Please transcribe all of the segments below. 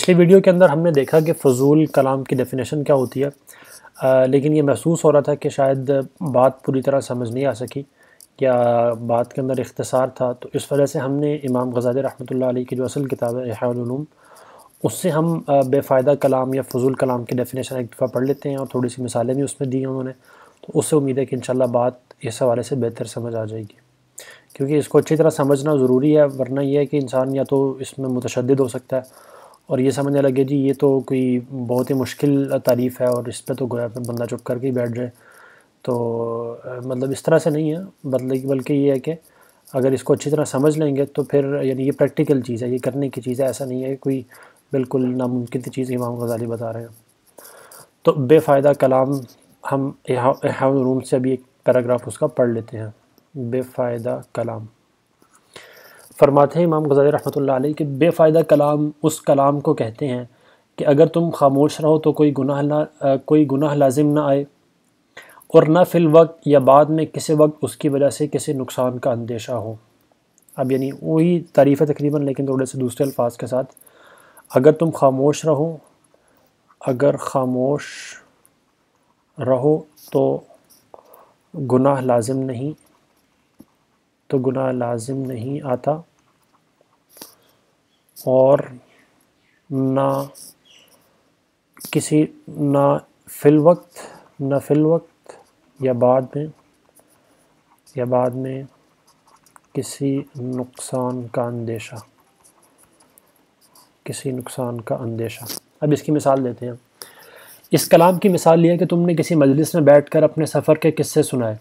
پچھلی ویڈیو کے اندر ہم نے دیکھا کہ فضول کلام کی ڈیفینیشن کیا ہوتی ہے، لیکن یہ محسوس ہو رہا تھا کہ شاید بات پوری طرح سمجھ نہیں آ سکی یا بات کے اندر اختصار تھا، تو اس وجہ سے ہم نے امام غزالی رحمۃ اللہ علیہ کی جو اصل کتاب ہے احیاء العلوم، اس سے ہم بے فائدہ کلام یا فضول کلام کی ڈیفینیشن ایک دفعہ پڑھ لیتے ہیں اور تھوڑی سی مثالیں بھی اس میں دی ہیں انہوں نے، تو اس سے امید ہے کہ انشاءاللہ بات اس حوالے سے بہتر سمجھ آ جائے گی، کیونکہ اس کو اچھی طرح سمجھنا ضروری ہے، ورنہ یہ ہے کہ انسان یا تو اس میں متشدد ہو سکتا ہے اور یہ سمجھنے لگے جی یہ تو کوئی بہت ہی مشکل تعریف ہے اور اس پہ تو گویا بندہ چپ کر کے ہی بیٹھ جائے، تو مطلب اس طرح سے نہیں ہے، بلکہ یہ ہے کہ اگر اس کو اچھی طرح سمجھ لیں گے تو پھر یعنی یہ پریکٹیکل چیز ہے، یہ کرنے کی چیز ہے، ایسا نہیں ہے کہ کوئی بالکل ناممکن چیز امام غزالی بتا رہے ہیں۔ تو بے فائدہ کلام ہم احیاء العلوم سے ابھی ایک پیراگراف اس کا پڑھ لیتے ہیں۔ بے فائدہ کلام، فرماتے ہیں امام غزالی رحمۃ اللہ علیہ کہ بے فائدہ کلام اس کلام کو کہتے ہیں کہ اگر تم خاموش رہو تو کوئی گناہ لازم نہ آئے اور نہ فی الوقت یا بعد میں کسی وقت اس کی وجہ سے کسی نقصان کا اندیشہ ہو۔ اب یعنی وہی تعریف ہے تقریباً، لیکن تھوڑے سے دوسرے الفاظ کے ساتھ۔ اگر تم خاموش رہو تو گناہ لازم نہیں آتا اور نہ فی الوقت یا بعد میں کسی نقصان کا اندیشہ۔ اب اس کی مثال دیتے ہیں۔ اس کلام کی مثال یہ ہے کہ تم نے کسی مجلس میں بیٹھ کر اپنے سفر کے قصے سنائے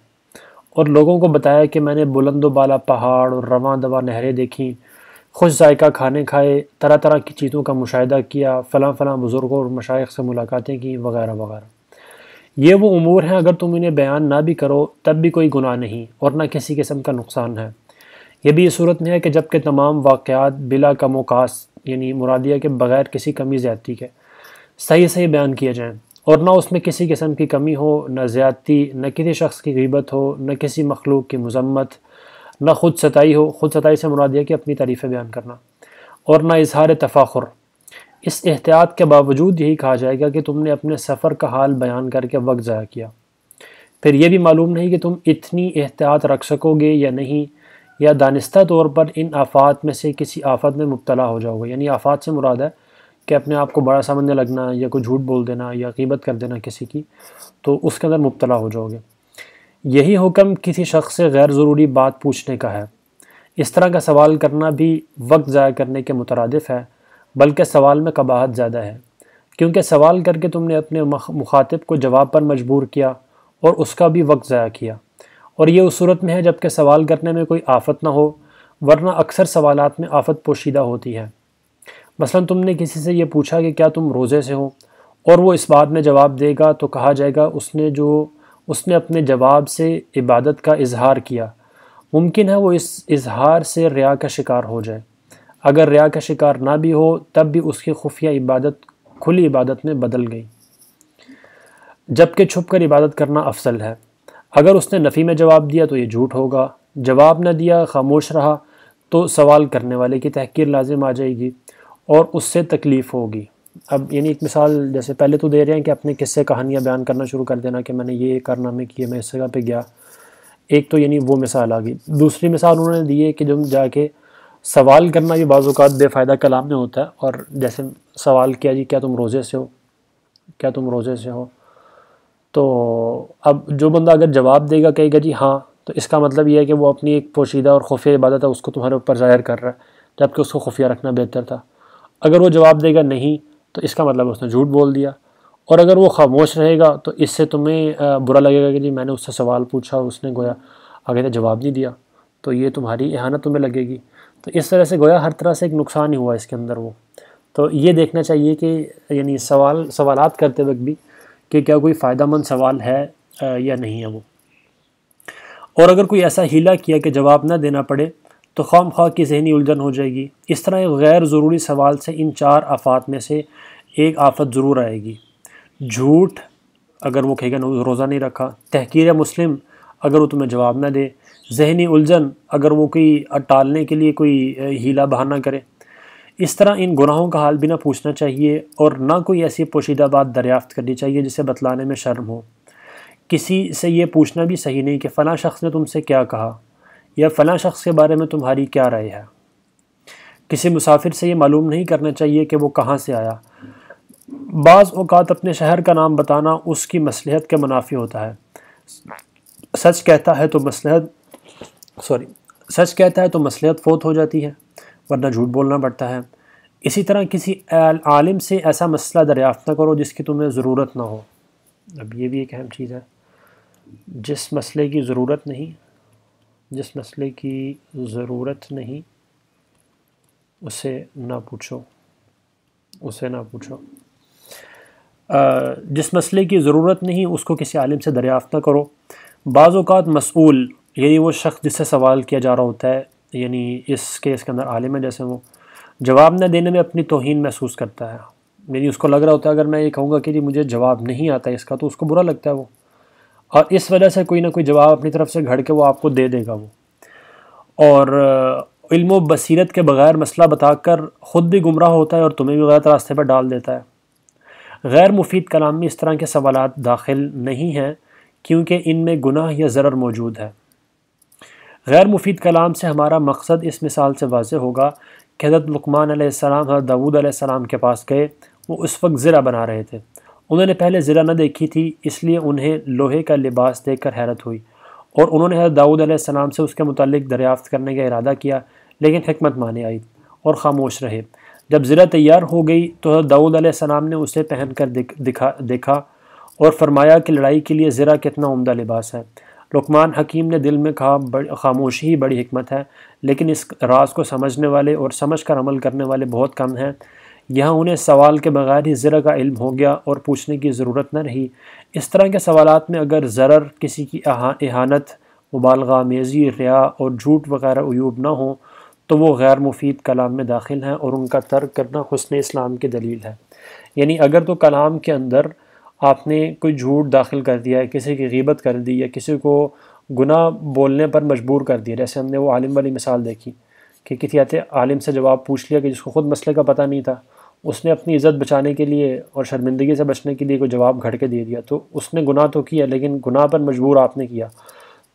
اور لوگوں کو بتایا کہ میں نے بلند و بالا پہاڑ اور رواں دواں نہریں دیکھیں، خوش ذائقہ کھانے کھائے، طرح طرح کی چیزوں کا مشاہدہ کیا، فلاں بزرگوں اور مشائخ سے ملاقاتیں کی، وغیرہ وغیرہ۔ یہ وہ امور ہیں اگر تم انہیں بیان نہ بھی کرو تب بھی کوئی گناہ نہیں اور نہ کسی قسم کا نقصان ہے۔ یہ بھی اس صورت میں ہے کہ جب کہ تمام واقعات بلا کم و کاست، یعنی مرادیہ کے بغیر کسی کمی زیادتی کے صحیح بیان کیے جائیں اور نہ اس میں کسی قسم کی کمی ہو، نہ زیادتی، نہ کسی شخص کی غیبت ہو، نہ کسی مخلوق کی مذمت، نہ خود ستائی ہو، خود ستائی سے مراد ہے کہ اپنی تعریفیں بیان کرنا، اور نہ اظہار تفاخر۔ اس احتیاط کے باوجود یہی کہا جائے گا کہ تم نے اپنے سفر کا حال بیان کر کے وقت ضائع کیا۔ پھر یہ بھی معلوم نہیں کہ تم اتنی احتیاط رکھ سکو گے یا نہیں، یا دانستہ طور پر ان آفات میں سے کسی آفت میں مبتلا ہو جاؤ گے۔ یعنی آفات سے مراد ہے کہ اپنے آپ کو بڑا سمجھنے لگنا یا کوئی جھوٹ بول دینا یا غیبت کر دینا کسی کی، تو اس کے اندر مبتلا ہو جاؤ گے۔ یہی حکم کسی شخص سے غیر ضروری بات پوچھنے کا ہے۔ اس طرح کا سوال کرنا بھی وقت ضائع کرنے کے مترادف ہے، بلکہ سوال میں قباحت زیادہ ہے، کیونکہ سوال کر کے تم نے اپنے مخاطب کو جواب پر مجبور کیا اور اس کا بھی وقت ضائع کیا، اور یہ اس صورت میں ہے جب کہ سوال کرنے میں کوئی آفت نہ ہو، ورنہ اکثر سوالات میں آفت پوشیدہ ہوتی ہے۔ مثلا تم نے کسی سے یہ پوچھا کہ کیا تم روزے سے ہو، اور وہ اس بات میں جواب دے گا تو کہا جائے گا اس نے اپنے جواب سے عبادت کا اظہار کیا، ممکن ہے وہ اس اظہار سے ریا کا شکار ہو جائے۔ اگر ریا کا شکار نہ بھی ہو تب بھی اس کی خفیہ عبادت کھلی عبادت میں بدل گئی، جبکہ چھپ کر عبادت کرنا افضل ہے۔ اگر اس نے نفی میں جواب دیا تو یہ جھوٹ ہوگا، جواب نہ دیا، خاموش رہا تو سوال کرنے والے کی تحقیر لازم آ جائے گی اور اس سے تکلیف ہوگی۔ اب یعنی ایک مثال جیسے پہلے تو دے رہے ہیں کہ اپنے قصے کہانیاں بیان کرنا شروع کر دینا کہ میں نے یہ کارنامے کیے، میں اس جگہ پہ گیا، ایک تو یعنی وہ مثال آ گئی۔ دوسری مثال انہوں نے دی ہے کہ جب جا کے سوال کرنا بھی بعض اوقات بے فائدہ کلام میں ہوتا ہے، اور جیسے سوال کیا جی کیا تم روزے سے ہو، تو اب جو بندہ اگر جواب دے گا کہے گا جی ہاں، تو اس کا مطلب یہ ہے کہ وہ اپنی ایک پوشیدہ اور خفیہ عبادت ہے اس کو تمہارے اوپر ظاہر کر رہا ہے، جبکہ اس کو خفیہ رکھنا بہتر تھا۔ اگر وہ جواب دے گا نہیں تو اس کا مطلب اس نے جھوٹ بول دیا، اور اگر وہ خاموش رہے گا تو اس سے تمہیں برا لگے گا کہ جی میں نے اس سے سوال پوچھا اور اس نے گویا آگے نے جواب نہیں دیا، تو یہ تمہاری اہانت تمہیں لگے گی۔ تو اس طرح سے گویا ہر طرح سے ایک نقصان ہی ہوا اس کے اندر وہ۔ تو یہ دیکھنا چاہیے کہ یعنی سوالات کرتے وقت بھی کہ کیا کوئی فائدہ مند سوال ہے یا نہیں ہے وہ، اور اگر کوئی ایسا ہیلا کیا کہ جواب نہ دینا پڑے تو خواہ خواہ کی ذہنی الجھن ہو جائے گی۔ اس طرح ایک غیر ضروری سوال سے ان 4 آفات میں سے ایک آفت ضرور آئے گی۔ جھوٹ اگر وہ کہے گا روزہ نہیں رکھا، تحقیر مسلم اگر وہ تمہیں جواب نہ دے، ذہنی الجھن اگر وہ کوئی ٹالنے کے لیے کوئی ہیلا بہانہ کرے۔ اس طرح ان گناہوں کا حال بھی نہ پوچھنا چاہیے، اور نہ کوئی ایسی پوشیدہ بات دریافت کرنی چاہیے جسے بتلانے میں شرم ہو۔ کسی سے یہ پوچھنا بھی صحیح نہیں کہ فلاں شخص نے تم سے کیا کہا، یا فلاں شخص کے بارے میں تمہاری کیا رائے ہے۔ کسی مسافر سے یہ معلوم نہیں کرنا چاہیے کہ وہ کہاں سے آیا۔ بعض اوقات اپنے شہر کا نام بتانا اس کی مصلحت کے منافی ہوتا ہے۔ سچ کہتا ہے تو مصلحت فوت ہو جاتی ہے، ورنہ جھوٹ بولنا پڑتا ہے۔ اسی طرح کسی عالم سے ایسا مسئلہ دریافت نہ کرو جس کی تمہیں ضرورت نہ ہو۔ اب یہ بھی ایک اہم چیز ہے، جس مسئلے کی ضرورت نہیں اسے نہ پوچھو۔ جس مسئلے کی ضرورت نہیں اس کو کسی عالم سے دریافت نہ کرو۔ بعض اوقات مسئول یعنی وہ شخص جس سے سوال کیا جا رہا ہوتا ہے، یعنی اس کیس کے اندر عالم ہے جیسے، وہ جواب نہ دینے میں اپنی توہین محسوس کرتا ہے۔ یعنی اس کو لگ رہا ہوتا ہے اگر میں یہ کہوں گا کہ جی مجھے جواب نہیں آتا اس کا تو اس کو برا لگتا ہے وہ، اور اس وجہ سے کوئی نہ کوئی جواب اپنی طرف سے گھڑ کے وہ آپ کو دے دے گا وہ، اور علم و بصیرت کے بغیر مسئلہ بتا کر خود بھی گمراہ ہوتا ہے اور تمہیں بھی غلط راستے پر ڈال دیتا ہے۔ غیر مفید کلام میں اس طرح کے سوالات داخل نہیں ہیں کیونکہ ان میں گناہ یا ضرر موجود ہے۔ غیر مفید کلام سے ہمارا مقصد اس مثال سے واضح ہوگا کہ حضرت لقمان علیہ السلام حضرت داؤد علیہ السلام کے پاس گئے۔ وہ اس وقت زرہ بنا رہے تھے، انہوں نے پہلے زرہ نہ دیکھی تھی، اس لیے انہیں لوہے کا لباس دیکھ کر حیرت ہوئی، اور انہوں نے حضرت داؤد علیہ السلام سے اس کے متعلق دریافت کرنے کا ارادہ کیا، لیکن حکمت مانے آئی اور خاموش رہے۔ جب زرہ تیار ہو گئی تو حضرت داؤد علیہ السلام نے اسے پہن کر دیکھا اور فرمایا کہ لڑائی کے لیے زرہ کتنا عمدہ لباس ہے۔ لقمان حکیم نے دل میں کہا خاموشی ہی بڑی حکمت ہے، لیکن اس راز کو سمجھنے والے اور سمجھ کر عمل کرنے والے بہت کم ہیں۔ یہاں انہیں سوال کے بغیر ہی زرہ کا علم ہو گیا اور پوچھنے کی ضرورت نہ رہی۔ اس طرح کے سوالات میں اگر ضرر، کسی کی اہانت، مبالغہ آمیزی، ریا اور جھوٹ وغیرہ عیوب نہ ہوں تو وہ غیر مفید کلام میں داخل ہیں اور ان کا ترک کرنا حسن اسلام کی دلیل ہے۔ یعنی اگر تو کلام کے اندر آپ نے کوئی جھوٹ داخل کر دیا ہے، کسی کی غیبت کر دی، یا کسی کو گناہ بولنے پر مجبور کر دیا، جیسے ہم نے وہ عالم والی مثال دیکھی کہ کسی عالم سے جواب پوچھ لیا کہ جس کو خود مسئلے کا پتہ نہیں تھا، اس نے اپنی عزت بچانے کے لیے اور شرمندگی سے بچنے کے لیے کوئی جواب گھڑ کے دے دیا، تو اس نے گناہ تو کیا لیکن گناہ پر مجبور آپ نے کیا۔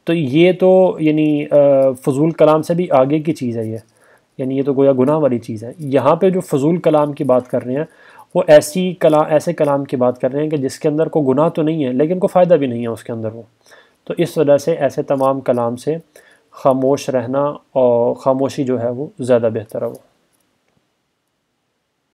تو یہ تو یعنی فضول کلام سے بھی آگے کی چیز ہے، یعنی یہ تو گویا گناہ والی چیز ہے۔ یہاں پہ جو فضول کلام کی بات کر رہے ہیں وہ ایسے کلام کی بات کر رہے ہیں کہ جس کے اندر کوئی گناہ تو نہیں ہے لیکن کوئی فائدہ بھی نہیں ہے اس کے اندر وہ، تو اس وجہ سے ایسے تمام کلام سے خاموش رہنا، اور خاموشی جو ہے وہ زیادہ بہتر ہے وہ۔